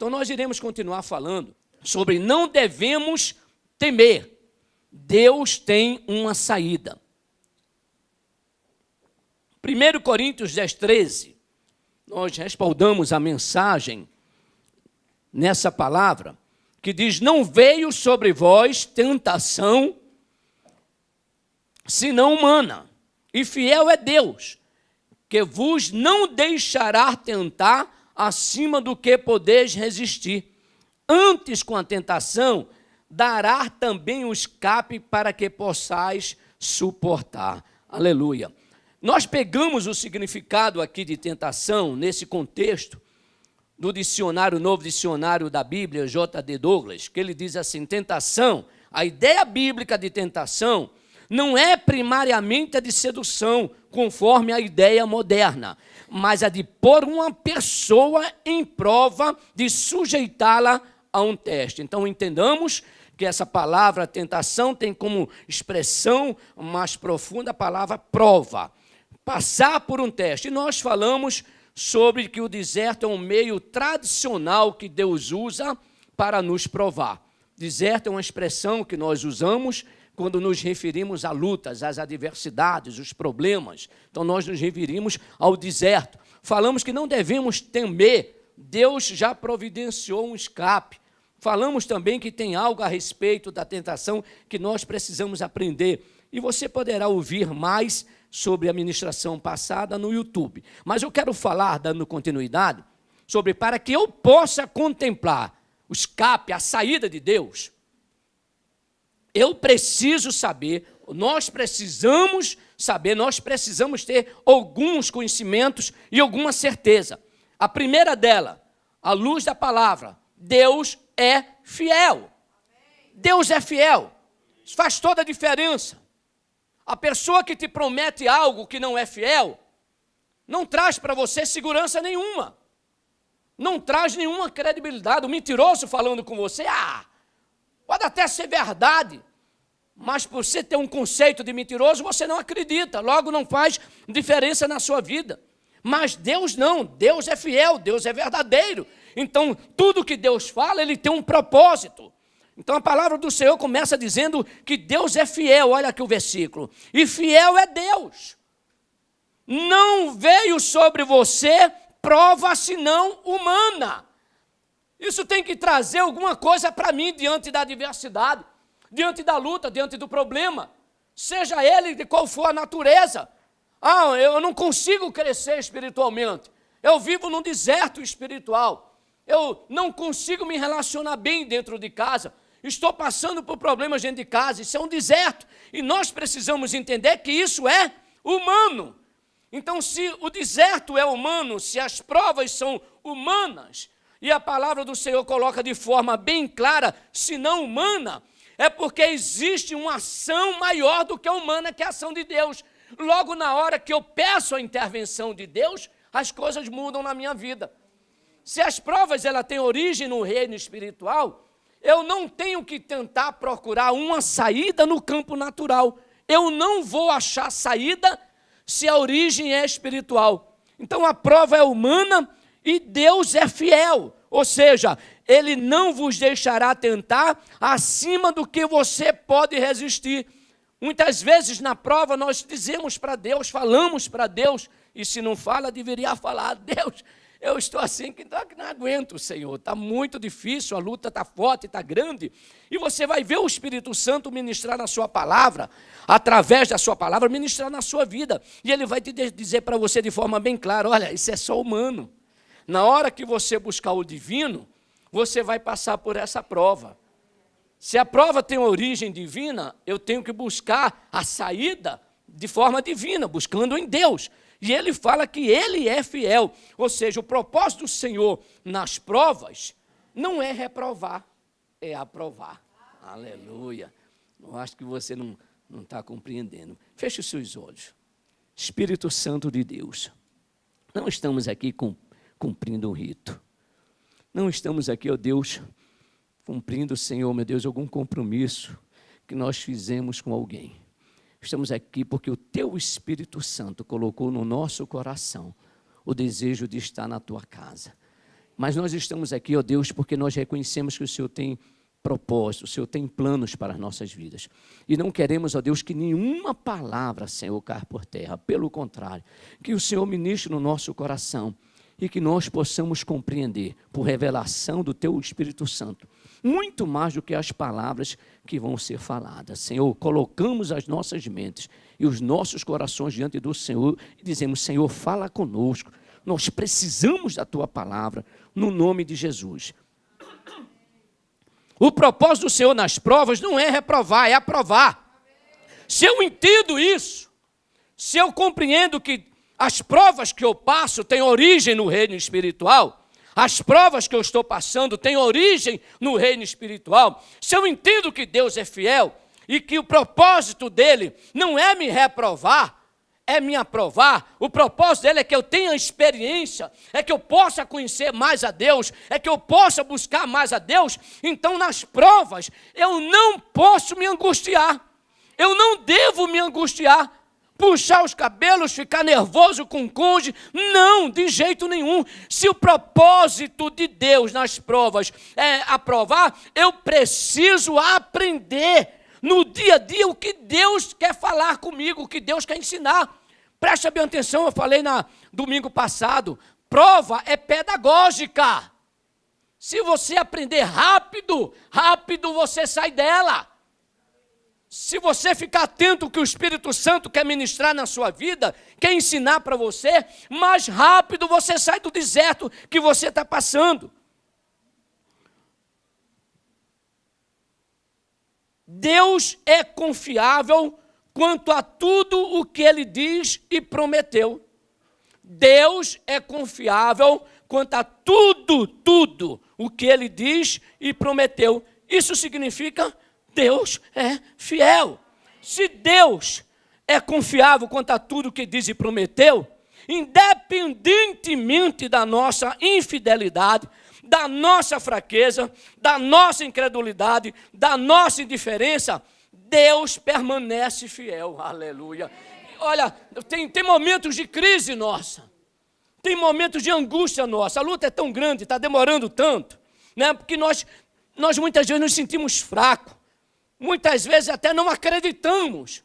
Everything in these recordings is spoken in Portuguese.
Então nós iremos continuar falando sobre não devemos temer. Deus tem uma saída. 1 Coríntios 10, 13, nós respaldamos a mensagem nessa palavra, que diz, não veio sobre vós tentação, senão humana, e fiel é Deus, que vos não deixará tentar acima do que podeis resistir. Antes, com a tentação, dará também o escape para que possais suportar. Aleluia. Nós pegamos o significado aqui de tentação, nesse contexto, do dicionário, novo dicionário da Bíblia, J.D. Douglas, que ele diz assim, tentação, a ideia bíblica de tentação não é primariamente a de sedução, conforme a ideia moderna, mas a de pôr uma pessoa em prova, de sujeitá-la a um teste. Então, entendamos que essa palavra tentação tem como expressão mais profunda a palavra prova, passar por um teste. E nós falamos sobre que o deserto é um meio tradicional que Deus usa para nos provar. Deserto é uma expressão que nós usamos quando nos referimos a lutas, às adversidades, os problemas. Então, nós nos referimos ao deserto. Falamos que não devemos temer, Deus já providenciou um escape. Falamos também que tem algo a respeito da tentação que nós precisamos aprender. E você poderá ouvir mais sobre a ministração passada no YouTube. Mas eu quero falar, dando continuidade, sobre para que eu possa contemplar o escape, a saída de Deus, eu preciso saber, nós precisamos saber, nós precisamos ter alguns conhecimentos e alguma certeza. A primeira dela, à luz da palavra, Deus é fiel. Deus é fiel. Isso faz toda a diferença. A pessoa que te promete algo que não é fiel, não traz para você segurança nenhuma. Não traz nenhuma credibilidade. O mentiroso falando com você, pode até ser verdade, mas por você ter um conceito de mentiroso, você não acredita, logo não faz diferença na sua vida. Mas Deus não, Deus é fiel, Deus é verdadeiro. Então, tudo que Deus fala, Ele tem um propósito. Então, a palavra do Senhor começa dizendo que Deus é fiel, olha aqui o versículo, e fiel é Deus. Não veio sobre você prova senão humana. Isso tem que trazer alguma coisa para mim diante da adversidade, diante da luta, diante do problema, seja ele de qual for a natureza. Eu não consigo crescer espiritualmente, eu vivo num deserto espiritual, eu não consigo me relacionar bem dentro de casa, estou passando por problemas dentro de casa, isso é um deserto, e nós precisamos entender que isso é humano. Então, se o deserto é humano, se as provas são humanas, e a palavra do Senhor coloca de forma bem clara, se não humana, é porque existe uma ação maior do que a humana, que é a ação de Deus. Logo na hora que eu peço a intervenção de Deus, as coisas mudam na minha vida. Se as provas têm origem no reino espiritual, eu não tenho que tentar procurar uma saída no campo natural. Eu não vou achar saída se a origem é espiritual. Então a prova é humana e Deus é fiel. Ou seja, Ele não vos deixará tentar acima do que você pode resistir. Muitas vezes na prova nós dizemos para Deus, falamos para Deus, e se não fala, deveria falar, Deus, eu estou assim que não aguento, Senhor, está muito difícil, a luta está forte, está grande, e você vai ver o Espírito Santo ministrar na sua palavra, através da sua palavra, ministrar na sua vida, e Ele vai te dizer para você de forma bem clara, olha, isso é só humano. Na hora que você buscar o divino, você vai passar por essa prova. Se a prova tem origem divina, eu tenho que buscar a saída de forma divina, buscando em Deus. E Ele fala que Ele é fiel. Ou seja, o propósito do Senhor nas provas não é reprovar, é aprovar. Aleluia. Eu acho que você não está compreendendo. Feche os seus olhos. Espírito Santo de Deus, não estamos aqui cumprindo um rito. Não estamos aqui, ó Deus, cumprindo, Senhor, meu Deus, algum compromisso que nós fizemos com alguém. Estamos aqui porque o Teu Espírito Santo colocou no nosso coração o desejo de estar na Tua casa. Mas nós estamos aqui, ó Deus, porque nós reconhecemos que o Senhor tem propósito, o Senhor tem planos para as nossas vidas. E não queremos, ó Deus, que nenhuma palavra, Senhor, caia por terra. Pelo contrário, que o Senhor ministre no nosso coração e que nós possamos compreender, por revelação do Teu Espírito Santo, muito mais do que as palavras que vão ser faladas. Senhor, colocamos as nossas mentes e os nossos corações diante do Senhor e dizemos, Senhor, fala conosco. Nós precisamos da Tua palavra, no nome de Jesus. O propósito do Senhor nas provas não é reprovar, é aprovar. Se eu entendo isso, se eu compreendo que as provas que eu passo têm origem no reino espiritual, as provas que eu estou passando têm origem no reino espiritual, se eu entendo que Deus é fiel e que o propósito dele não é me reprovar, é me aprovar, o propósito dele é que eu tenha experiência, é que eu possa conhecer mais a Deus, é que eu possa buscar mais a Deus, então nas provas eu não posso me angustiar, eu não devo me angustiar, puxar os cabelos, ficar nervoso com o cônjuge, não, de jeito nenhum. Se o propósito de Deus nas provas é aprovar, eu preciso aprender no dia a dia o que Deus quer falar comigo, o que Deus quer ensinar. Preste bem atenção, eu falei no domingo passado, prova é pedagógica. Se você aprender rápido, rápido você sai dela. Se você ficar atento ao que o Espírito Santo quer ministrar na sua vida, quer ensinar para você, mais rápido você sai do deserto que você está passando. Deus é confiável quanto a tudo o que Ele diz e prometeu. Deus é confiável quanto a tudo o que Ele diz e prometeu. Isso significa Deus é fiel. Se Deus é confiável quanto a tudo que diz e prometeu, independentemente da nossa infidelidade, da nossa fraqueza, da nossa incredulidade, da nossa indiferença, Deus permanece fiel. Aleluia. Olha, tem momentos de crise nossa, tem momentos de angústia nossa, a luta é tão grande, está demorando tanto, né? Porque nós muitas vezes nos sentimos fracos. Muitas vezes até não acreditamos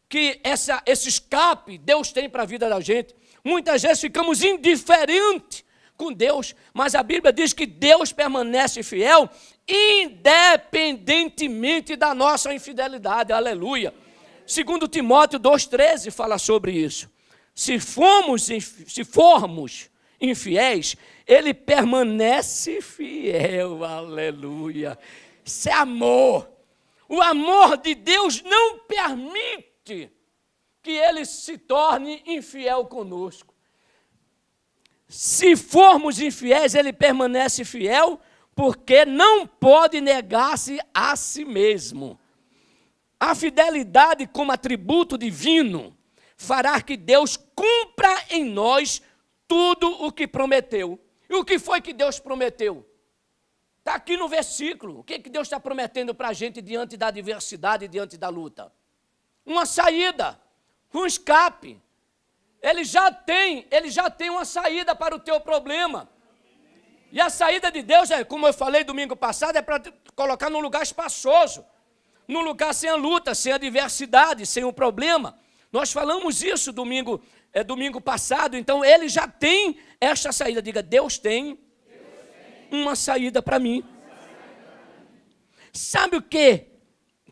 que esse escape Deus tem para a vida da gente. Muitas vezes ficamos indiferentes com Deus, mas a Bíblia diz que Deus permanece fiel independentemente da nossa infidelidade. Aleluia. 2 Timóteo 2,13 fala sobre isso. Se formos infiéis, Ele permanece fiel. Aleluia. Isso é amor. O amor de Deus não permite que Ele se torne infiel conosco. Se formos infiéis, Ele permanece fiel, porque não pode negar-se a si mesmo. A fidelidade como atributo divino fará que Deus cumpra em nós tudo o que prometeu. E o que foi que Deus prometeu? Está aqui no versículo. O que Deus está prometendo para a gente diante da adversidade, diante da luta? Uma saída, um escape. Ele já tem uma saída para o teu problema. E a saída de Deus, como eu falei domingo passado, é para te colocar num lugar espaçoso, num lugar sem a luta, sem a adversidade, sem o problema. Nós falamos isso domingo passado, então Ele já tem esta saída. Diga, Deus tem uma saída para mim. Sabe o quê?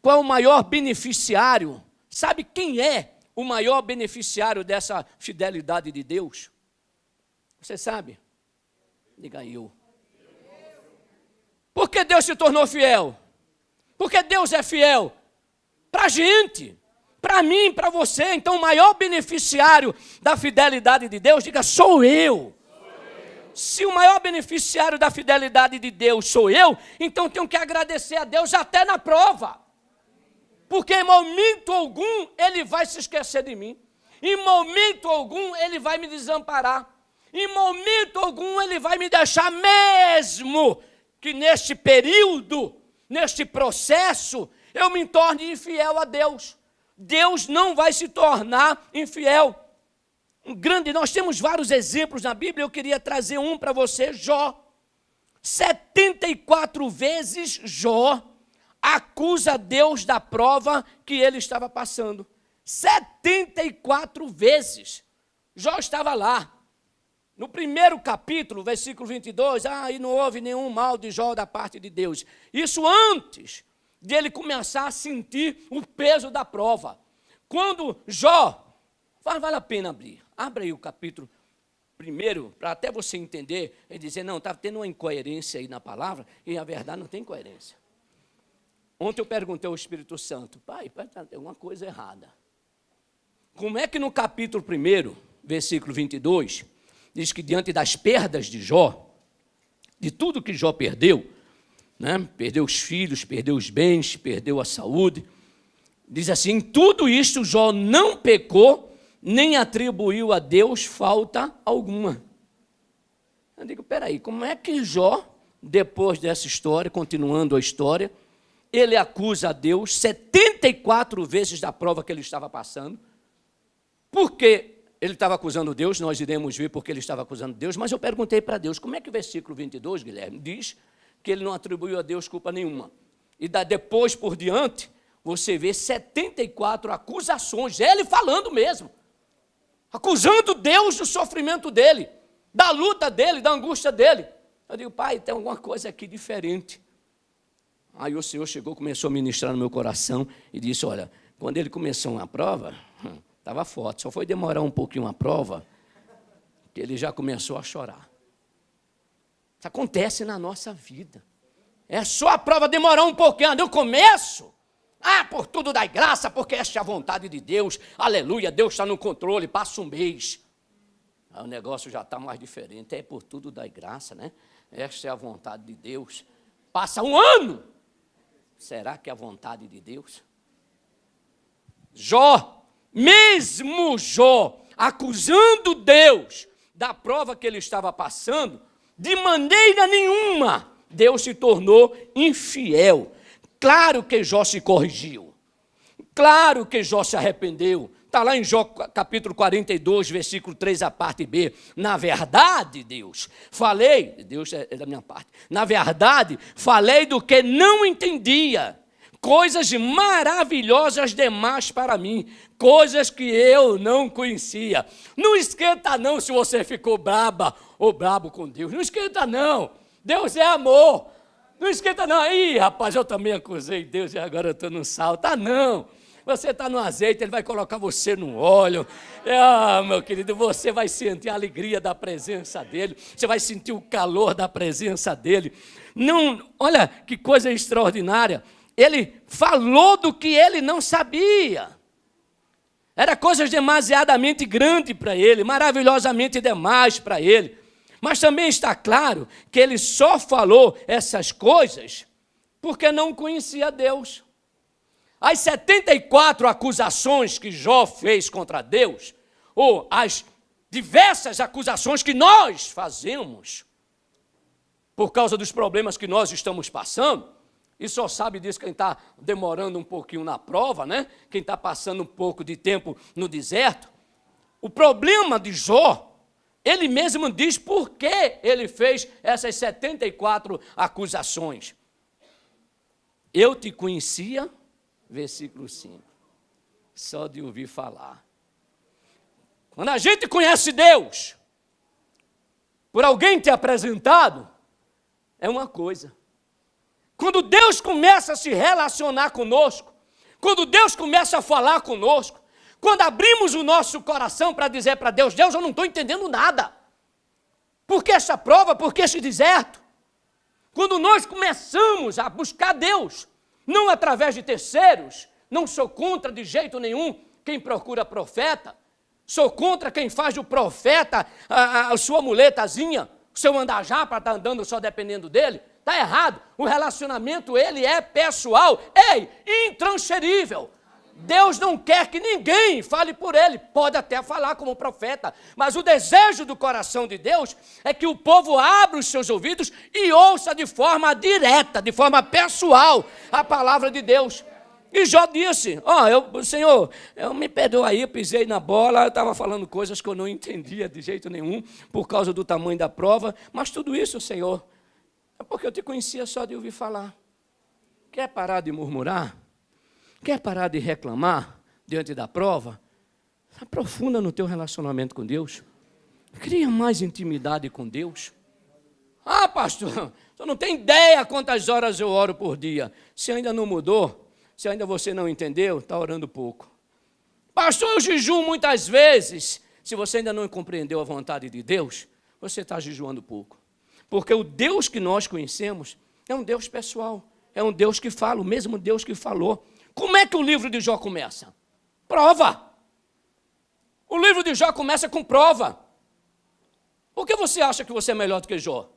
Qual é o maior beneficiário? Sabe quem é o maior beneficiário dessa fidelidade de Deus? Você sabe? Diga eu. Por que Deus se tornou fiel? Porque Deus é fiel para a gente, para mim, para você. Então o maior beneficiário da fidelidade de Deus, diga, sou eu. Se o maior beneficiário da fidelidade de Deus sou eu, então tenho que agradecer a Deus até na prova. Porque em momento algum Ele vai se esquecer de mim. Em momento algum Ele vai me desamparar. Em momento algum Ele vai me deixar, mesmo que neste período, neste processo, eu me torne infiel a Deus. Deus não vai se tornar infiel. Nós temos vários exemplos na Bíblia, eu queria trazer um para você, Jó. 74 vezes Jó acusa Deus da prova que ele estava passando. 74 vezes. Jó estava lá. No primeiro capítulo, versículo 22, e não houve nenhum mal de Jó da parte de Deus. Isso antes de ele começar a sentir o peso da prova. Quando Jó, vale a pena abrir. Abra aí o capítulo primeiro, para até você entender, e dizer, não, está tendo uma incoerência aí na palavra, e a verdade não tem coerência. Ontem eu perguntei ao Espírito Santo, pai, tem alguma coisa errada. Como é que no capítulo 1, versículo 22, diz que diante das perdas de Jó, de tudo que Jó perdeu, né? Perdeu os filhos, perdeu os bens, perdeu a saúde, diz assim, em tudo isto Jó não pecou, nem atribuiu a Deus falta alguma. Eu digo, peraí, como é que Jó, depois dessa história, continuando a história, ele acusa a Deus 74 vezes da prova que ele estava passando? Por que ele estava acusando Deus? Nós iremos ver porque ele estava acusando Deus, mas eu perguntei para Deus, como é que o versículo 22, Guilherme, diz que ele não atribuiu a Deus culpa nenhuma? E depois por diante, você vê 74 acusações, ele falando mesmo, acusando Deus do sofrimento dele, da luta dele, da angústia dele. Eu digo, pai, tem alguma coisa aqui diferente. Aí o Senhor chegou, começou a ministrar no meu coração e disse, olha, quando ele começou uma prova, estava forte, só foi demorar um pouquinho a prova, que ele já começou a chorar. Isso acontece na nossa vida. É só a prova demorar um pouquinho, no começo, por tudo dai graça, porque esta é a vontade de Deus, aleluia, Deus está no controle, passa um mês. Aí o negócio já está mais diferente, é por tudo dai graça, né? Esta é a vontade de Deus. Passa um ano, será que é a vontade de Deus? Jó, mesmo Jó, acusando Deus da prova que ele estava passando, de maneira nenhuma Deus se tornou infiel. Claro que Jó se corrigiu, claro que Jó se arrependeu. Está lá em Jó capítulo 42, versículo 3, a parte B. Na verdade, Deus é da minha parte. Na verdade, falei do que não entendia, coisas maravilhosas demais para mim, coisas que eu não conhecia. Não esquenta não se você ficou braba ou brabo com Deus. Não esquenta não. Deus é amor. Não esquenta não. Ih, rapaz, eu também acusei Deus e agora eu estou no sal. Tá não. Você está no azeite, Ele vai colocar você no óleo. Meu querido, você vai sentir a alegria da presença dEle. Você vai sentir o calor da presença dEle. Não, olha que coisa extraordinária. Ele falou do que ele não sabia. Era coisas demasiadamente grande para ele, maravilhosamente demais para ele. Mas também está claro que ele só falou essas coisas porque não conhecia Deus. As 74 acusações que Jó fez contra Deus, ou as diversas acusações que nós fazemos por causa dos problemas que nós estamos passando, e só sabe disso quem está demorando um pouquinho na prova, né? Quem está passando um pouco de tempo no deserto. O problema de Jó, ele mesmo diz por que ele fez essas 74 acusações. Eu te conhecia, versículo 5, só de ouvir falar. Quando a gente conhece Deus, por alguém ter apresentado, é uma coisa. Quando Deus começa a se relacionar conosco, quando Deus começa a falar conosco, quando abrimos o nosso coração para dizer para Deus, Deus, eu não estou entendendo nada. Por que essa prova? Por que esse deserto? Quando nós começamos a buscar Deus, não através de terceiros, não sou contra de jeito nenhum quem procura profeta, sou contra quem faz do profeta a sua muletazinha, o seu andajá para estar andando só dependendo dele. Está errado, o relacionamento ele é pessoal, intransferível. Deus não quer que ninguém fale por ele, pode até falar como profeta, mas o desejo do coração de Deus é que o povo abra os seus ouvidos e ouça de forma direta, de forma pessoal, a palavra de Deus. E Jó disse, Senhor, eu me perdoa aí, eu pisei na bola, eu estava falando coisas que eu não entendia de jeito nenhum, por causa do tamanho da prova, mas tudo isso, Senhor, É porque eu te conhecia só de ouvir falar. Quer parar de murmurar? Quer parar de reclamar diante da prova? Aprofunda no teu relacionamento com Deus. Cria mais intimidade com Deus. Ah, pastor, você não tem ideia quantas horas eu oro por dia. Se ainda não mudou, se ainda você não entendeu, está orando pouco. Pastor, eu jejuo muitas vezes. Se você ainda não compreendeu a vontade de Deus, você está jejuando pouco. Porque o Deus que nós conhecemos é um Deus pessoal. É um Deus que fala, o mesmo Deus que falou. Como é que o livro de Jó começa? Prova. O livro de Jó começa com prova. Por que você acha que você é melhor do que Jó?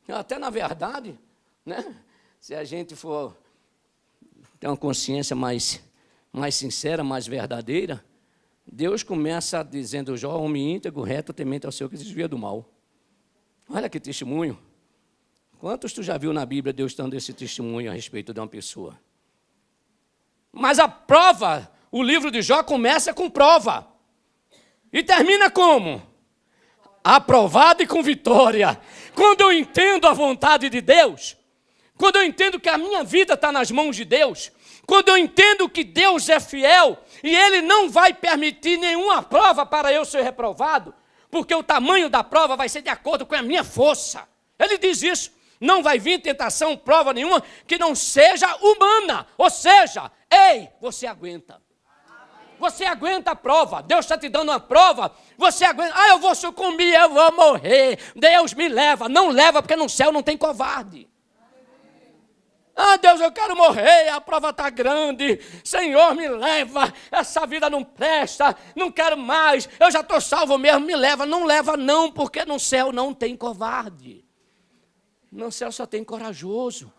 Até na verdade, né? Se a gente for ter uma consciência mais sincera, mais verdadeira, Deus começa dizendo: Jó, homem íntegro, reto, temente ao Senhor, que se desvia do mal. Olha que testemunho. Quantos tu já viu na Bíblia Deus dando esse testemunho a respeito de uma pessoa? Mas a prova, o livro de Jó começa com prova. E termina como? Aprovado e com vitória. Quando eu entendo a vontade de Deus, quando eu entendo que a minha vida está nas mãos de Deus, quando eu entendo que Deus é fiel e Ele não vai permitir nenhuma prova para eu ser reprovado, porque o tamanho da prova vai ser de acordo com a minha força. Ele diz isso. Não vai vir tentação, prova nenhuma, que não seja humana. Ou seja, ei, você aguenta. Você aguenta a prova. Deus está te dando uma prova. Você aguenta. Ah, eu vou sucumbir, eu vou morrer. Deus me leva. Não leva, porque no céu não tem covarde. Ah, Deus, eu quero morrer, a prova está grande. Senhor, me leva. Essa vida não presta. Não quero mais. Eu já estou salvo mesmo. Me leva. Não leva não, porque no céu não tem covarde. No céu só tem corajoso.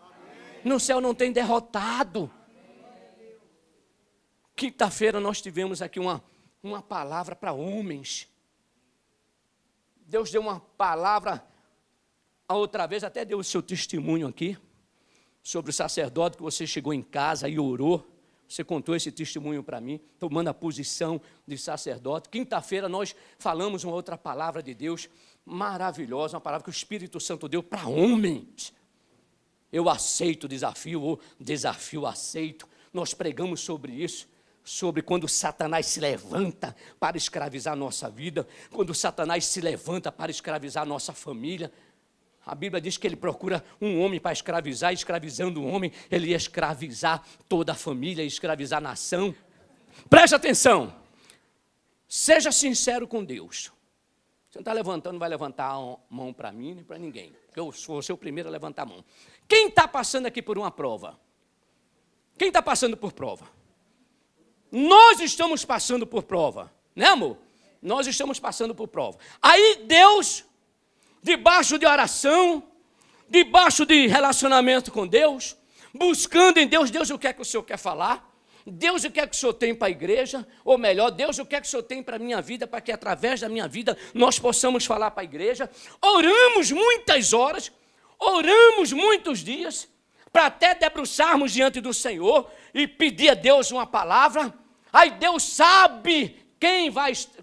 No céu não tem derrotado. Quinta-feira nós tivemos aqui uma palavra para homens. Deus deu uma palavra, a outra vez até deu o seu testemunho aqui, sobre o sacerdote que você chegou em casa e orou. Você contou esse testemunho para mim, tomando a posição de sacerdote. Quinta-feira nós falamos uma outra palavra de Deus maravilhosa, uma palavra que o Espírito Santo deu para homens. Eu aceito o desafio, ou desafio aceito. Nós pregamos sobre isso, sobre quando Satanás se levanta para escravizar a nossa vida, quando Satanás se levanta para escravizar a nossa família. A Bíblia diz que ele procura um homem para escravizar, e escravizando um homem, ele ia escravizar toda a família, escravizar a nação. Preste atenção, seja sincero com Deus. Você não está levantando, não vai levantar a mão para mim nem para ninguém, porque eu sou o primeiro a levantar a mão. Quem está passando aqui por uma prova? Quem está passando por prova? Nós estamos passando por prova, né, amor? Nós estamos passando por prova. Aí Deus, debaixo de oração, debaixo de relacionamento com Deus, buscando em Deus, Deus, o que é que o Senhor quer falar? Deus, o que é que o Senhor tem para a igreja? Ou melhor, Deus, o que é que o Senhor tem para a minha vida, para que através da minha vida nós possamos falar para a igreja? Oramos muitas horas, oramos muitos dias, para até debruçarmos diante do Senhor e pedir a Deus uma palavra. Aí Deus sabe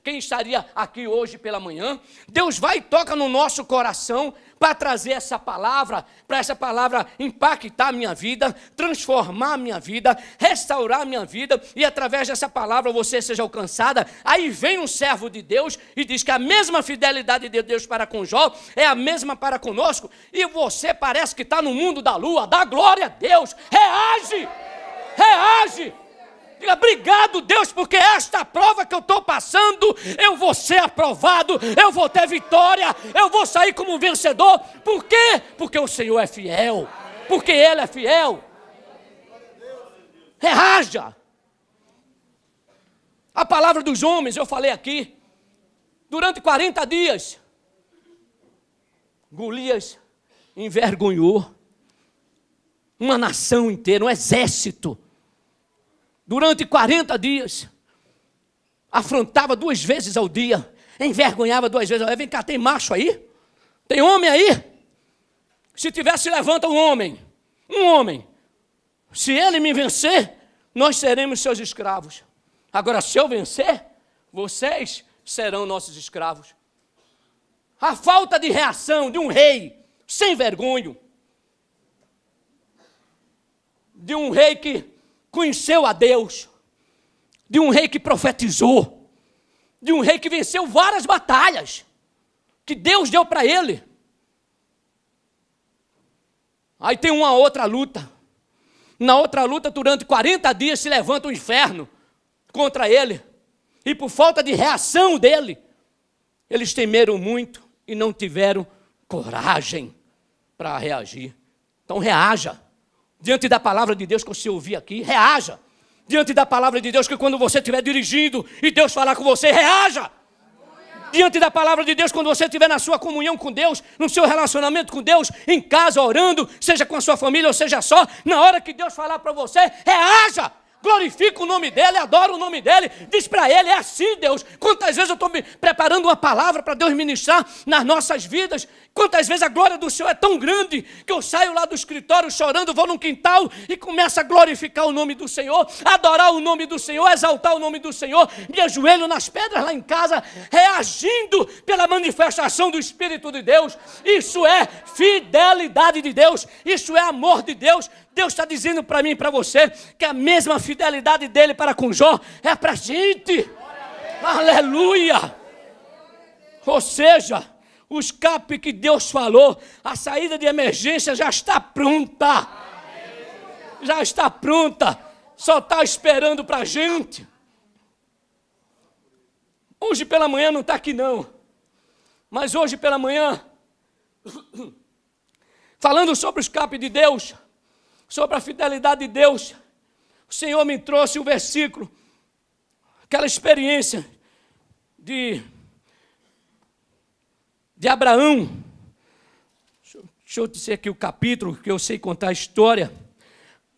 quem estaria aqui hoje pela manhã. Deus vai e toca no nosso coração para trazer essa palavra, para essa palavra impactar a minha vida, transformar a minha vida, restaurar a minha vida, e através dessa palavra você seja alcançada. Aí vem um servo de Deus e diz que a mesma fidelidade de Deus para com Jó é a mesma para conosco, e você parece que está no mundo da lua. Dá glória a Deus, reage, reage. Diga, obrigado, Deus, porque esta prova que eu estou passando, eu vou ser aprovado, eu vou ter vitória, eu vou sair como vencedor. Por quê? Porque o Senhor é fiel, porque Ele é fiel. Reaja. A palavra dos homens, eu falei aqui, durante 40 dias, Golias envergonhou uma nação inteira, um exército. Durante 40 dias, afrontava 2 vezes ao dia, envergonhava 2 vezes ao dia. Vem cá, tem macho aí? Tem homem aí? Se tivesse, levanta um homem. Se ele me vencer, nós seremos seus escravos. Agora, se eu vencer, vocês serão nossos escravos. A falta de reação de um rei sem vergonha, de um rei que conheceu a Deus, de um rei que profetizou, de um rei que venceu várias batalhas que Deus deu para ele. Aí tem uma outra luta. Na outra luta, durante 40 dias, se levanta o inferno contra ele. E por falta de reação dele, eles temeram muito e não tiveram coragem para reagir. Então reaja. Diante da palavra de Deus que você ouvir aqui, reaja. Diante da palavra de Deus que quando você estiver dirigindo e Deus falar com você, reaja. Diante da palavra de Deus, quando você estiver na sua comunhão com Deus, no seu relacionamento com Deus, em casa, orando, seja com a sua família ou seja só, na hora que Deus falar para você, reaja, glorifica o nome dEle, adora o nome dEle, diz para Ele, é assim Deus. Quantas vezes eu estou me preparando uma palavra para Deus ministrar nas nossas vidas, quantas vezes a glória do Senhor é tão grande, que eu saio lá do escritório chorando, vou no quintal e começo a glorificar o nome do Senhor, adorar o nome do Senhor, exaltar o nome do Senhor, me ajoelho nas pedras lá em casa, reagindo pela manifestação do Espírito de Deus. Isso é fidelidade de Deus, isso é amor de Deus. Deus está dizendo para mim e para você que a mesma fidelidade dele para com Jó é para a gente. Aleluia! Ou seja, o escape que Deus falou, a saída de emergência já está pronta. Já está pronta. Só está esperando para a gente. Hoje pela manhã não está aqui não. Mas hoje pela manhã, falando sobre o escape de Deus, sobre a fidelidade de Deus, o Senhor me trouxe um versículo, aquela experiência de Abraão. Deixa eu dizer aqui o capítulo, que eu sei contar a história,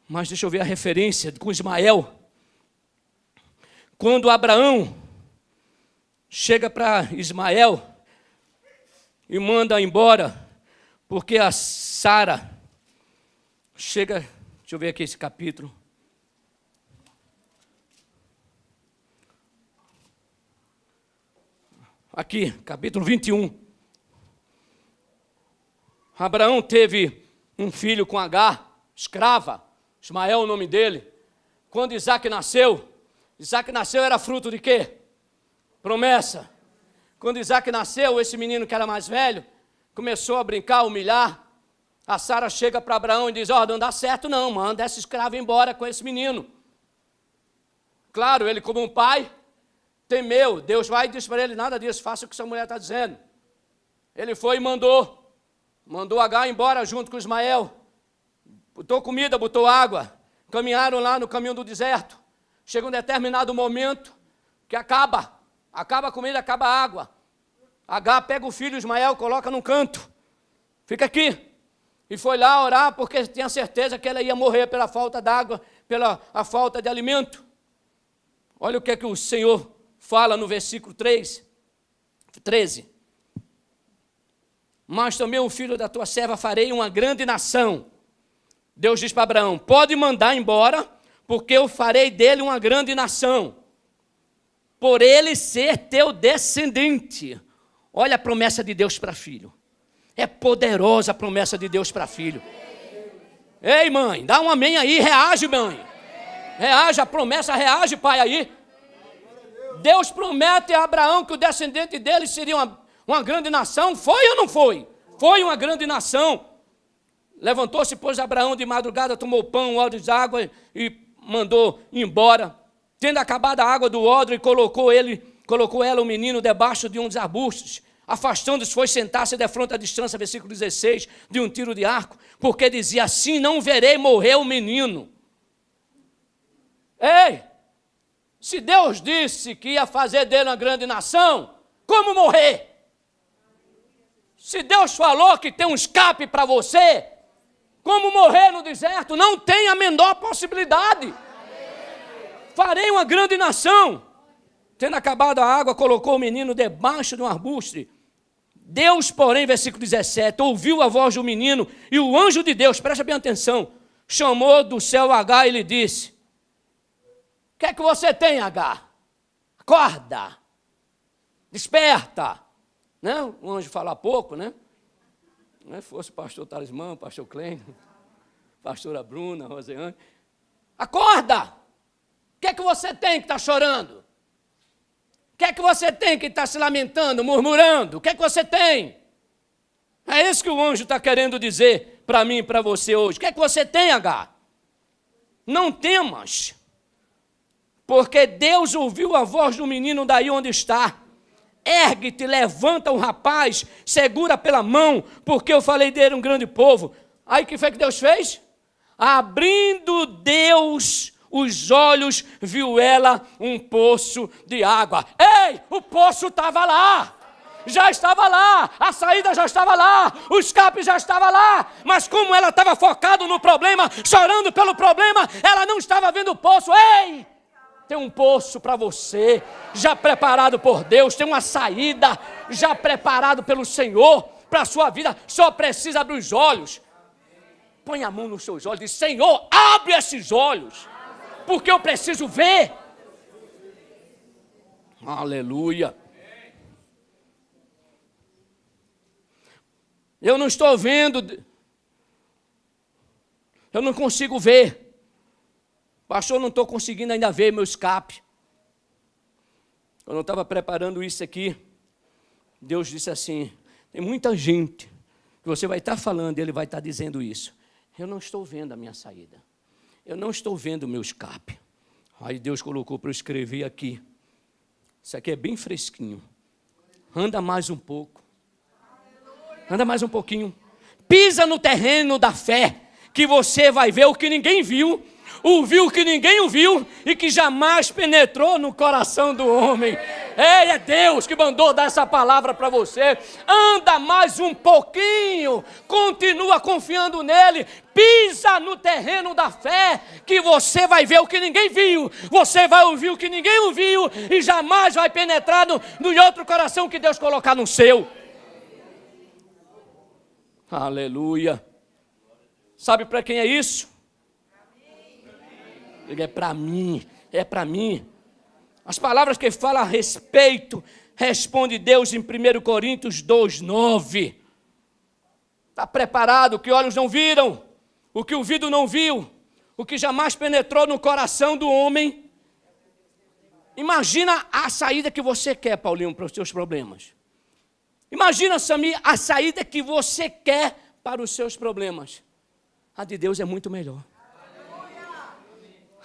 mas deixa eu ver a referência com Ismael. Quando Abraão chega para Ismael e manda embora, porque a Sara chega, deixa eu ver aqui esse capítulo. Aqui, capítulo 21. Abraão teve um filho com Agar, escrava, Ismael é o nome dele. Quando Isaac nasceu era fruto de quê? Promessa. Quando Isaac nasceu, esse menino que era mais velho, começou a brincar, a humilhar. A Sara chega para Abraão e diz, não dá certo não, manda essa escrava embora com esse menino. Claro, ele como um pai, temeu. Deus vai e diz para ele, nada disso, faça o que essa mulher está dizendo. Ele foi e mandou Agar embora junto com Ismael. Botou comida, botou água. Caminharam lá no caminho do deserto. Chega um determinado momento que acaba a comida, acaba a água. Agar pega o filho Ismael, coloca num canto. Fica aqui. E foi lá orar porque tinha certeza que ela ia morrer pela falta d'água, pela a falta de alimento. Olha o que é que o Senhor fala no versículo 13. Mas também o filho da tua serva farei uma grande nação. Deus diz para Abraão, pode mandar embora, porque eu farei dele uma grande nação, por ele ser teu descendente. Olha a promessa de Deus para filho. É poderosa a promessa de Deus para filho. Ei, mãe, dá um amém aí, reage, mãe. Reage, a promessa, reage, pai, aí. Deus promete a Abraão que o descendente dele seria uma grande nação. Foi ou não foi? Foi uma grande nação. Levantou-se, pôs Abraão de madrugada, tomou pão, odre de água e mandou embora. Tendo acabado a água do odre, colocou ela, o menino, debaixo de um dos arbustos. Afastando-se, foi sentar-se defronte à distância, versículo 16, de um tiro de arco, porque dizia, assim não verei morrer o menino. Ei, se Deus disse que ia fazer dele uma grande nação, como morrer? Se Deus falou que tem um escape para você, como morrer no deserto? Não tem a menor possibilidade. Farei uma grande nação. Tendo acabado a água, colocou o menino debaixo de um arbusto. Deus, porém, versículo 17, ouviu a voz do menino e o anjo de Deus, presta bem atenção, chamou do céu Agar e lhe disse, o que é que você tem, Agar? Acorda, desperta. Né? O anjo fala pouco, né? Não fosse o pastor Talismã, o pastor Clênio, pastora Bruna, Roseane, Acorda! O que é que você tem que está chorando? O que é que você tem que está se lamentando, murmurando? O que é que você tem? É isso que o anjo está querendo dizer para mim e para você hoje. O que é que você tem, H? Não temas, porque Deus ouviu a voz do menino daí onde está. Ergue-te, levanta o rapaz, segura pela mão, porque eu falei dele um grande povo. Aí o que foi que Deus fez? Abrindo Deus os olhos, viu ela um poço de água. Ei, o poço estava lá. Já estava lá, a saída já estava lá, o escape já estava lá, mas como ela estava focada no problema, chorando pelo problema, ela não estava vendo o poço. Ei, tem um poço para você, já preparado por Deus, tem uma saída já preparado pelo Senhor para a sua vida, só precisa abrir os olhos. Põe a mão nos seus olhos e diz: Senhor, abre esses olhos, porque eu preciso ver. Aleluia. Eu não estou vendo, eu não consigo ver. Pastor, eu não estou conseguindo ainda ver meu escape. Quando eu estava preparando isso aqui, Deus disse assim: tem muita gente que você vai estar falando e ele vai estar dizendo isso. Eu não estou vendo a minha saída. Eu não estou vendo o meu escape. Aí Deus colocou para eu escrever aqui. Isso aqui é bem fresquinho. Anda mais um pouco. Anda mais um pouquinho. Pisa no terreno da fé, que você vai ver o que ninguém viu, ouviu o que ninguém ouviu e que jamais penetrou no coração do homem. Ei, é Deus que mandou dar essa palavra para você. Anda mais um pouquinho, continua confiando nele, pisa no terreno da fé, que você vai ver o que ninguém viu, você vai ouvir o que ninguém ouviu e jamais vai penetrar no outro coração que Deus colocar no seu. Aleluia. Sabe para quem é isso? Ele é para mim, é para mim. As palavras que ele fala a respeito, responde Deus em 1 Coríntios 2:9. Está preparado? O que olhos não viram, o que o ouvido não viu, o que jamais penetrou no coração do homem. Imagina a saída que você quer, Paulinho, para os seus problemas. Imagina, Samir, a saída que você quer para os seus problemas. A de Deus é muito melhor.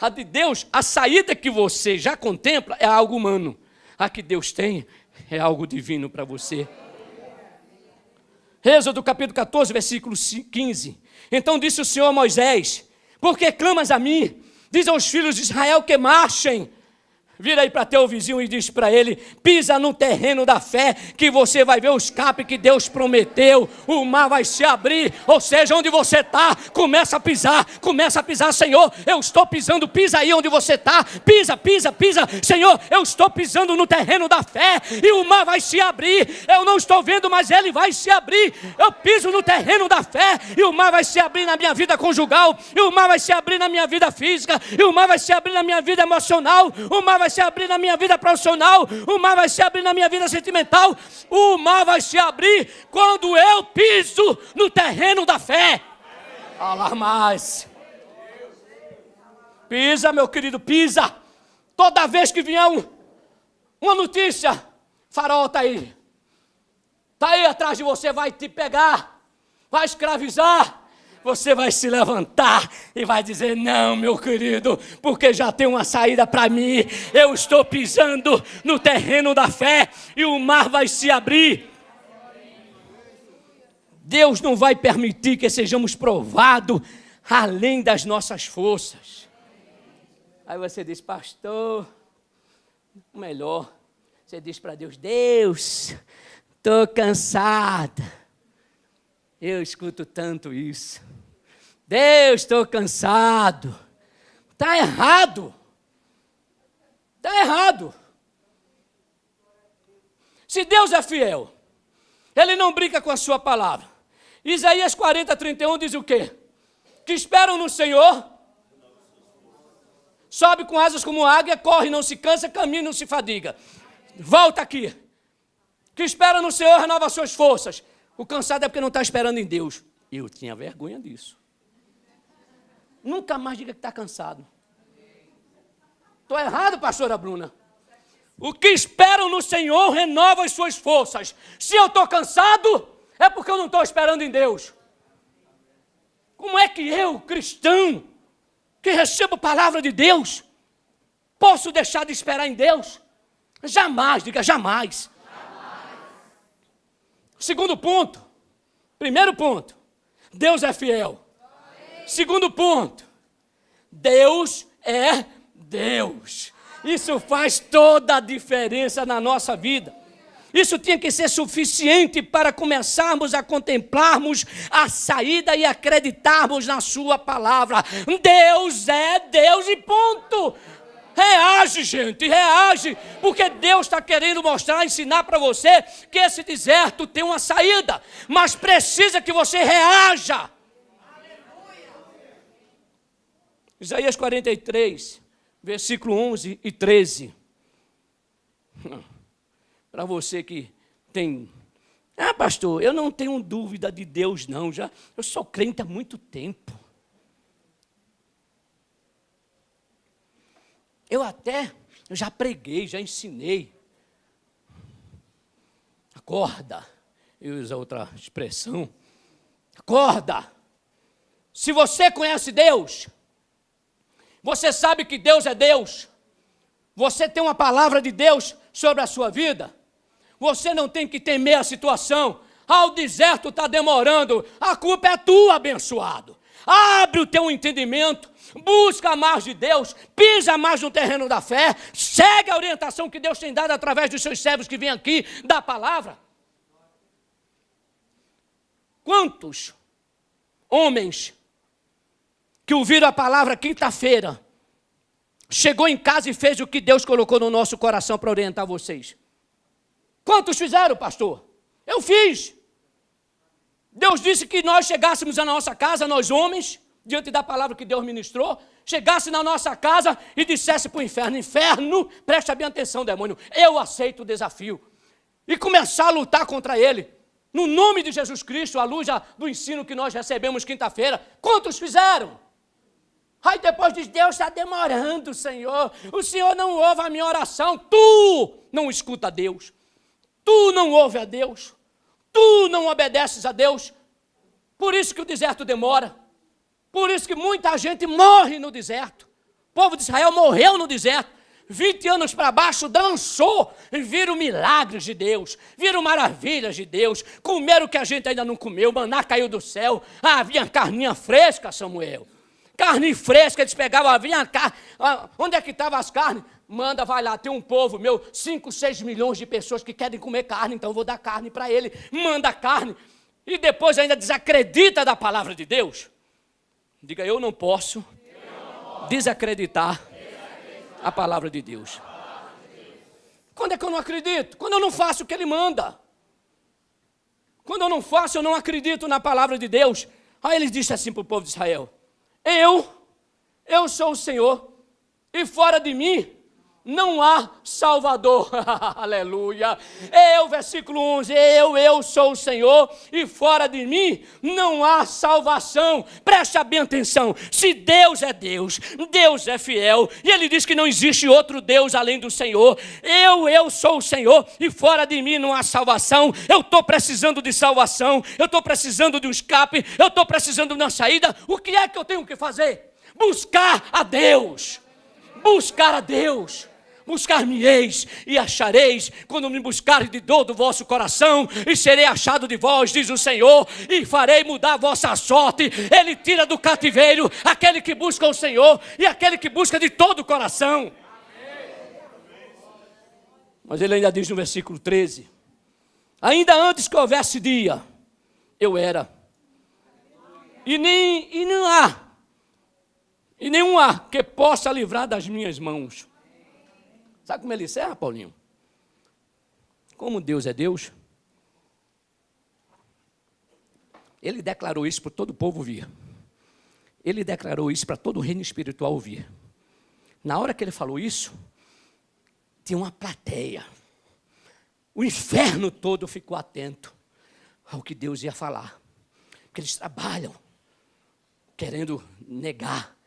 A de Deus, a saída que você já contempla é algo humano. A que Deus tem é algo divino para você. Êxodo capítulo 14, versículo 15. Então disse o Senhor a Moisés: por que clamas a mim? Diz aos filhos de Israel que marchem. Vira aí para teu vizinho e diz para ele: pisa no terreno da fé, que você vai ver o escape que Deus prometeu. O mar vai se abrir, ou seja, onde você está, começa a pisar, Senhor, eu estou pisando, pisa aí onde você está, pisa, Senhor, eu estou pisando no terreno da fé, e o mar vai se abrir. Eu não estou vendo, mas ele vai se abrir. Eu piso no terreno da fé, e o mar vai se abrir na minha vida conjugal, e o mar vai se abrir na minha vida física, e o mar vai se abrir na minha vida emocional, o mar vai se abrir na minha vida profissional, o mar vai se abrir na minha vida sentimental. O mar vai se abrir quando eu piso no terreno da fé. Alarmais. Pisa, meu querido, pisa. Toda vez que vier uma notícia, farol está aí atrás de você, vai te pegar, vai escravizar. Você vai se levantar e vai dizer: não, meu querido, porque já tem uma saída para mim. Eu estou pisando no terreno da fé e o mar vai se abrir. Deus não vai permitir que sejamos provados além das nossas forças. Aí você diz: pastor, melhor. Você diz para Deus: Deus, estou cansada. Eu escuto tanto isso. Deus, estou cansado. Está errado. Está errado. Se Deus é fiel, Ele não brinca com a sua palavra. Isaías 40:31 diz o quê? Que esperam no Senhor, sobe com asas como águia, corre, não se cansa, caminha, não se fadiga. Volta aqui. Que espera no Senhor, renova as suas forças. O cansado é porque não está esperando em Deus. Eu tinha vergonha disso. Nunca mais diga que está cansado. Estou errado, pastora Bruna? O que esperam no Senhor renova as suas forças. Se eu estou cansado, é porque eu não estou esperando em Deus. Como é que eu, cristão, que recebo a palavra de Deus, posso deixar de esperar em Deus? Jamais, diga jamais. Segundo ponto. Primeiro ponto, Deus é fiel. Segundo ponto, Deus é Deus. Isso faz toda a diferença na nossa vida. Isso tinha que ser suficiente para começarmos a contemplarmos a saída e acreditarmos na sua palavra. Deus é Deus e ponto. Reage, gente, reage, porque Deus está querendo mostrar, ensinar para você que esse deserto tem uma saída, mas precisa que você reaja. Isaías 43, versículo 11 e 13. Para você que tem... pastor, eu não tenho dúvida de Deus não, eu sou crente há muito tempo. Eu já preguei, já ensinei. Acorda, eu uso outra expressão. Acorda. Se você conhece Deus, você sabe que Deus é Deus, você tem uma palavra de Deus sobre a sua vida, você não tem que temer a situação. O deserto está demorando, a culpa é tua, abençoado. Abre o teu entendimento, busca mais de Deus, pisa mais no terreno da fé, segue a orientação que Deus tem dado através dos seus servos que vêm aqui da palavra. Quantos homens que ouviram a palavra quinta-feira, chegou em casa e fez o que Deus colocou no nosso coração para orientar vocês? Quantos fizeram, pastor? Eu fiz. Deus disse que nós chegássemos à nossa casa, nós homens, diante da palavra que Deus ministrou, chegasse na nossa casa e dissesse para o inferno: inferno, preste bem atenção, demônio, eu aceito o desafio. E começar a lutar contra ele. No nome de Jesus Cristo, à luz do ensino que nós recebemos quinta-feira. Quantos fizeram? Aí depois diz: Deus está demorando, Senhor. O Senhor não ouve a minha oração. Tu não escuta a Deus. Tu não ouve a Deus. Tu não obedeces a Deus. Por isso que o deserto demora. Por isso que muita gente morre no deserto. O povo de Israel morreu no deserto. 20 anos para baixo, dançou, viram milagres de Deus, viram maravilhas de Deus, comeram o que a gente ainda não comeu, maná caiu do céu, havia carninha fresca, Samuel. Carne fresca, eles pegavam, vinha carne. Onde é que estavam as carnes? Manda, vai lá, tem um povo meu, 5, 6 milhões de pessoas que querem comer carne, então eu vou dar carne para ele. Manda carne. E depois ainda desacredita da palavra de Deus. Diga: eu não posso desacreditar a palavra de Deus. Quando é que eu não acredito? Quando eu não faço o que ele manda. Quando eu não faço, eu não acredito na palavra de Deus. Aí ele disse assim para o povo de Israel: eu sou o Senhor, e fora de mim não há Salvador. Aleluia. Versículo 11, eu sou o Senhor, e fora de mim não há salvação. Preste bem atenção, se Deus é Deus, Deus é fiel, e Ele diz que não existe outro Deus além do Senhor. Eu sou o Senhor, e fora de mim não há salvação. Eu estou precisando de salvação, eu estou precisando de um escape, eu estou precisando de uma saída. O que é que eu tenho que fazer? Buscar a Deus. Buscar a Deus. Buscar-me-eis e achareis, quando me buscares de todo o vosso coração, e serei achado de vós, diz o Senhor, e farei mudar a vossa sorte. Ele tira do cativeiro aquele que busca o Senhor e aquele que busca de todo o coração. Mas ele ainda diz no versículo 13: ainda antes que houvesse dia, eu era, e nenhum há que possa livrar das minhas mãos. Sabe como ele encerra, Paulinho? Como Deus é Deus, ele declarou isso para todo o povo ouvir. Ele declarou isso para todo o reino espiritual ouvir. Na hora que ele falou isso, tinha uma plateia. O inferno todo ficou atento ao que Deus ia falar. Porque eles trabalham querendo negar,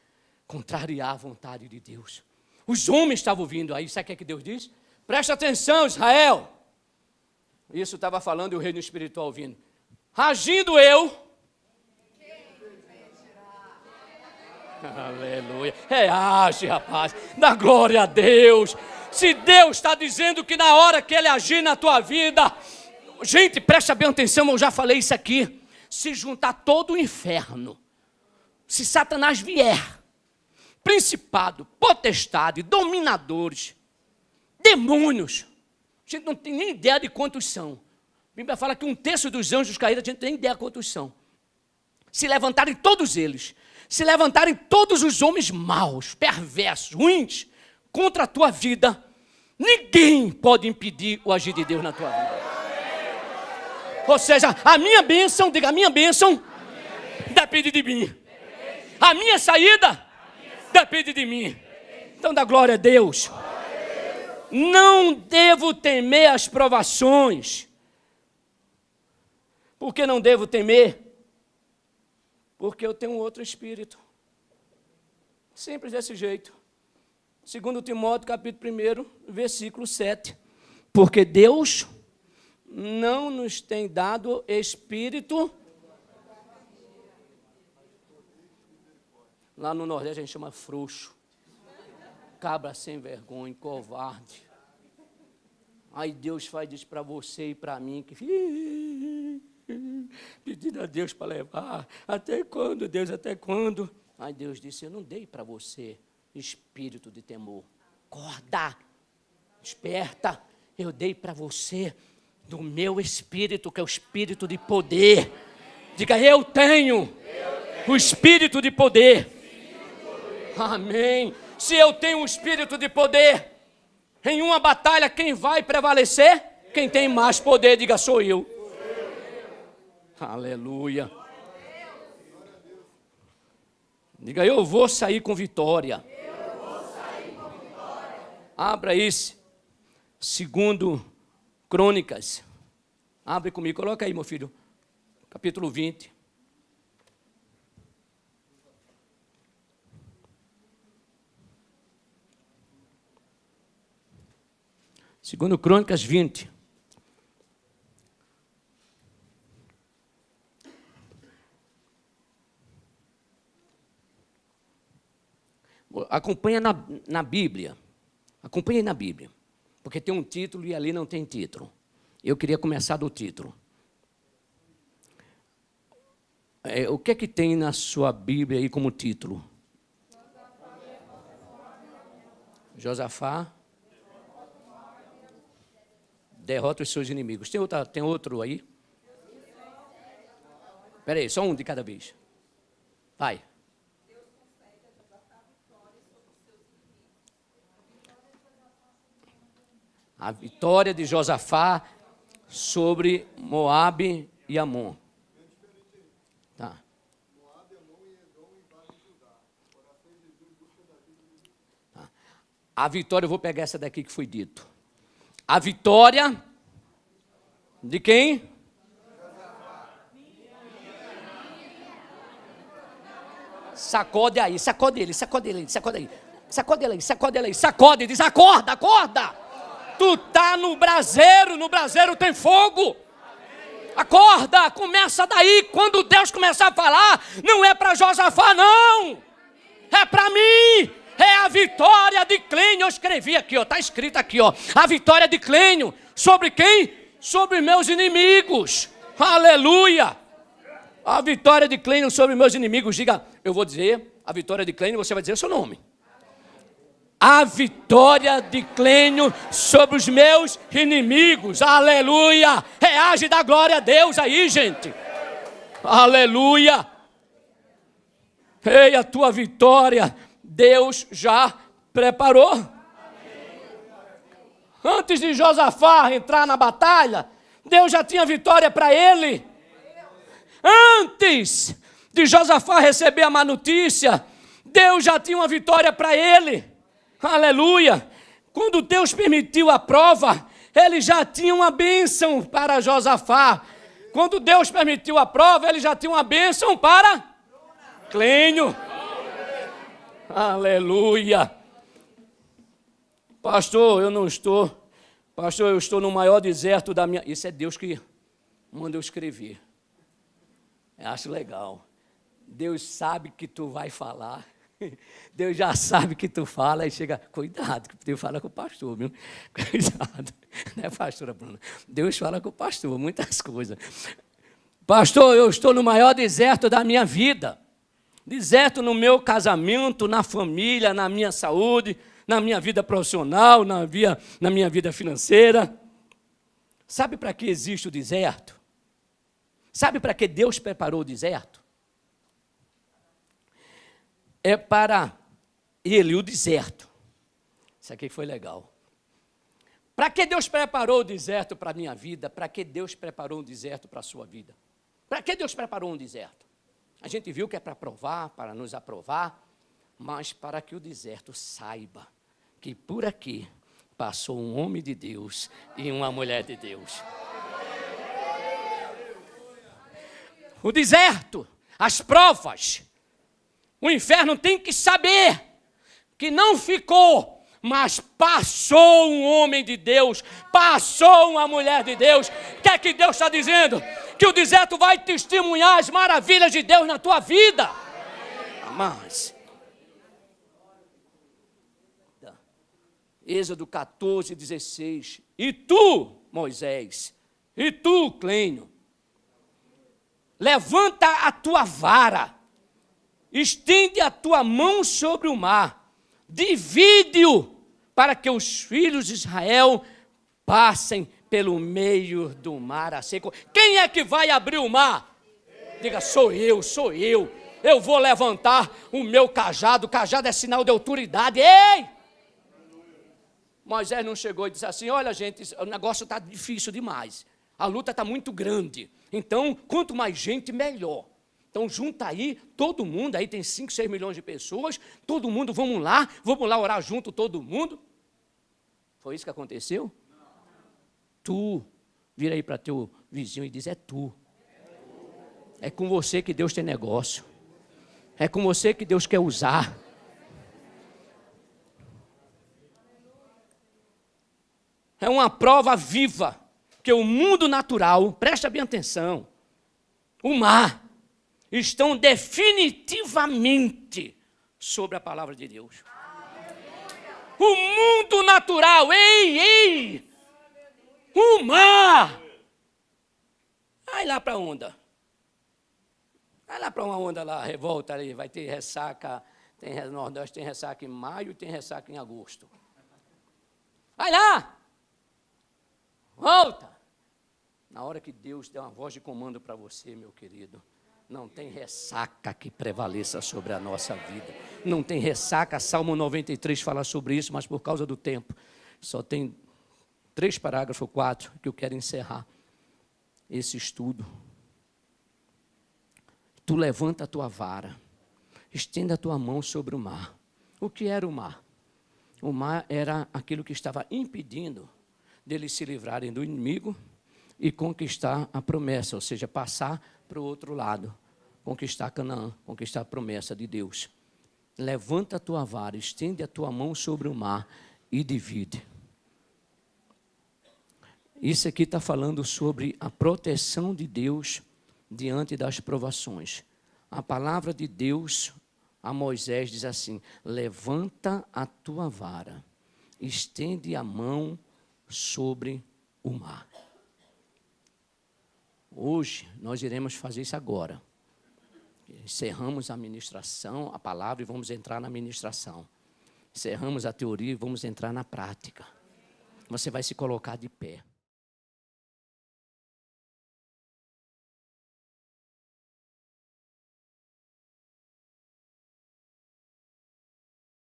contrariar a vontade de Deus. Os homens estavam ouvindo. Aí sabe o que Deus diz? Presta atenção, Israel. Isso estava falando e o reino espiritual ouvindo. Agindo eu. Aleluia. Reage, rapaz. Dá glória a Deus. Se Deus está dizendo que na hora que Ele agir na tua vida... Gente, presta bem atenção, eu já falei isso aqui. Se juntar todo o inferno, se Satanás vier, principado, potestade, dominadores, demônios, a gente não tem nem ideia de quantos são. A Bíblia fala que 1/3 dos anjos caídos, a gente não tem nem ideia de quantos são. Se levantarem todos eles, se levantarem todos os homens maus, perversos, ruins, contra a tua vida, ninguém pode impedir o agir de Deus na tua vida. Ou seja, a minha bênção, diga, a minha bênção depende de mim. A minha saída depende de mim. Então dá glória a Deus. Não devo temer as provações. Por que não devo temer? Porque eu tenho outro espírito. Simples desse jeito. 2 Timóteo, capítulo 1, versículo 7. Porque Deus não nos tem dado espírito. Lá no Nordeste a gente chama frouxo. Cabra sem vergonha, covarde. Aí Deus faz isso para você e para mim. Pedindo a Deus para levar. Até quando, Deus, até quando? Aí Deus disse, eu não dei para você espírito de temor. Acorda, desperta. Eu dei para você do meu espírito, que é o espírito de poder. Diga, eu tenho o espírito de poder. Amém. Se eu tenho um espírito de poder, em uma batalha, quem vai prevalecer? Quem tem mais poder, diga, sou eu. Aleluia. Diga, eu vou sair com vitória. Abra isso. 2 Crônicas. Abre comigo, coloca aí, meu filho. Capítulo 20. Segundo Crônicas 20. Acompanha na Bíblia. Acompanhe na Bíblia. Porque tem um título e ali não tem título. Eu queria começar do título. O que é que tem na sua Bíblia aí como título? Josafá derrota os seus inimigos. Tem outro aí? Espera aí, só um de cada vez. Vai. A vitória de Josafá sobre Moabe e Amon. Tá. A vitória, eu vou pegar essa daqui que foi dito. A vitória de quem? Sacode aí, sacode ele, sacode ele, sacode aí. Sacode ele aí, sacode ele aí, sacode, diz, acorda, acorda. Tu tá no braseiro tem fogo. Acorda, começa daí. Quando Deus começar a falar, não é para Josafá, não. É para mim. É a vitória de Clênio. Eu escrevi aqui, ó, está escrito aqui, ó. A vitória de Clênio. Sobre quem? Sobre meus inimigos. Aleluia. A vitória de Clênio sobre meus inimigos. Diga, eu vou dizer a vitória de Clênio, você vai dizer o seu nome. A vitória de Clênio sobre os meus inimigos. Aleluia. Reage, dá glória a Deus aí, gente. Aleluia. Ei, a tua vitória Deus já preparou. Antes de Josafá entrar na batalha, Deus já tinha vitória para ele. Antes de Josafá receber a má notícia, Deus já tinha uma vitória para ele. Aleluia. Quando Deus permitiu a prova, ele já tinha uma bênção para Josafá. Quando Deus permitiu a prova, ele já tinha uma bênção para Clênio. Aleluia. Pastor, eu não estou. Pastor, eu estou no maior deserto da minha... Isso é Deus que manda eu escrever. Eu acho legal. Deus sabe que tu vai falar. Deus já sabe que tu fala e chega... Cuidado, que Deus fala com o pastor, viu? Cuidado. Não é, pastora Bruna? Deus fala com o pastor, muitas coisas. Pastor, eu estou no maior deserto da minha vida. Deserto no meu casamento, na família, na minha saúde, na minha vida profissional, na minha vida financeira. Sabe para que existe o deserto? Sabe para que Deus preparou o deserto? É para ele, o deserto. Isso aqui foi legal. Para que Deus preparou o deserto para a minha vida? Para que Deus preparou um deserto para a sua vida? Para que Deus preparou um deserto? A gente viu que é para provar, para nos aprovar, mas para que o deserto saiba que por aqui passou um homem de Deus e uma mulher de Deus. O deserto, as provas, o inferno tem que saber que não ficou, mas passou um homem de Deus, passou uma mulher de Deus. O que é que Deus está dizendo? Que o deserto vai testemunhar as maravilhas de Deus na tua vida. Mas, Êxodo 14, 16. E tu, Moisés, e tu, Clênio, levanta a tua vara, estende a tua mão sobre o mar, divide-o para que os filhos de Israel passem pelo meio do mar a seco. Quem é que vai abrir o mar? Diga, sou eu. Eu vou levantar o meu cajado. O cajado é sinal de autoridade. Ei! Moisés não chegou e disse assim, olha gente, o negócio está difícil demais. A luta está muito grande. Então, quanto mais gente, melhor. Então, junta aí, todo mundo, aí tem 5, 6 milhões de pessoas, todo mundo, vamos lá orar junto, todo mundo. Foi isso que aconteceu? Tu, vira aí para teu vizinho e diz, é tu. É com você que Deus tem negócio. É com você que Deus quer usar. É uma prova viva que o mundo natural, presta bem atenção, o mar, estão definitivamente sobre a palavra de Deus. O mundo natural, ei, o mar. Vai lá para a onda. Vai lá para uma onda lá, revolta ali, vai ter ressaca, Nordeste tem ressaca em maio, tem ressaca em agosto. Vai lá. Volta. Na hora que Deus der uma voz de comando para você, meu querido, não tem ressaca que prevaleça sobre a nossa vida. Não tem ressaca. Salmo 93 fala sobre isso, mas por causa do tempo, só tem 3 parágrafos, 4, que eu quero encerrar esse estudo. Tu levanta a tua vara, estenda a tua mão sobre o mar. O que era o mar? O mar era aquilo que estava impedindo deles se livrarem do inimigo e conquistar a promessa, ou seja, passar para o outro lado, conquistar Canaã, conquistar a promessa de Deus. Levanta a tua vara, estende a tua mão sobre o mar e divide. Isso aqui está falando sobre a proteção de Deus diante das provações. A palavra de Deus a Moisés diz assim, levanta a tua vara, estende a mão sobre o mar. Hoje, nós iremos fazer isso agora. Encerramos a ministração, a palavra, e vamos entrar na ministração. Encerramos a teoria e vamos entrar na prática. Você vai se colocar de pé.